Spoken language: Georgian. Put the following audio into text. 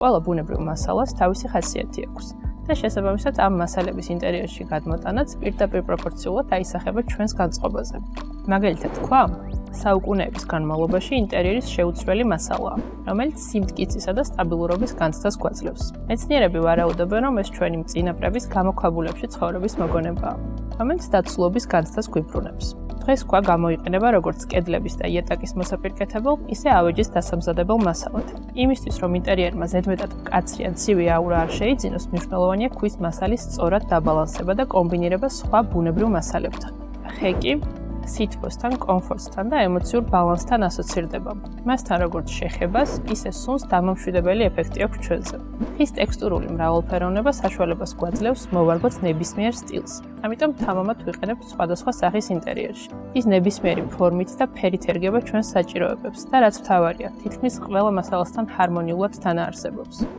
ყველა ბუნებრივ მასალას თავისი ხასიათი აქვს და შესაბამისად ამ მასალების ინტერიერში გადმოტანაც პირდაპირ პროპორციულად აისახება ჩვენს განწყობაზე. მაგალითად თქვა, საუკუნეების განმავლობაში ინტერიერის შეუცვლელი მასალაა, რომელიც სიმტკიცისა და სტაბილურობის განცდას გვაძლევს. მეცნიერები ვარაუდობენ, რომ ეს ჩვენი მწინაპრების გამოქვაბულებში ცხოვრების მოგონებაა, რომელიც დაცულობის განცდას გვიბრუნებს. დღეს ქვა გამოიყენება როგორც კედლების და იატაკის მოსაპირკეთებელ, ისე ავეჯის დასამზადებელ მასალად. იმისთვის, რომ ინტერიერმა ზედმეტად მკაცრი ან ცივი აურა არ შეიძინოს, მნიშვნელოვანია ქვის მასალის სწორად დაბალანსება და კომბინირება სხვა ბუნებრივ მასალებთან. ხე კი სითბოსთან, კომფორტთან და ემოციურ ბალანსთან ასოცირდება. მასთან როგორც შეხებას, ისე სუნს დამამშვიდებელი ეფექტი აქვს ჩვენზე. ხის ტექსტურული მრავალფეროვნება საშუალებას გვაძლევს მოვარგოთ ნებისმიერ სტილს. ამიტომ თამამად ვიყენებთ სხვადასხვა სახის ინტერიერში. ის ნებისმიერი ფორმით და ფერით ერგება ჩვენს საჭიროებებს და რაც მთავარია, თითქმის ყველა მასალასთან ჰარმონიულად თანაარსებობს.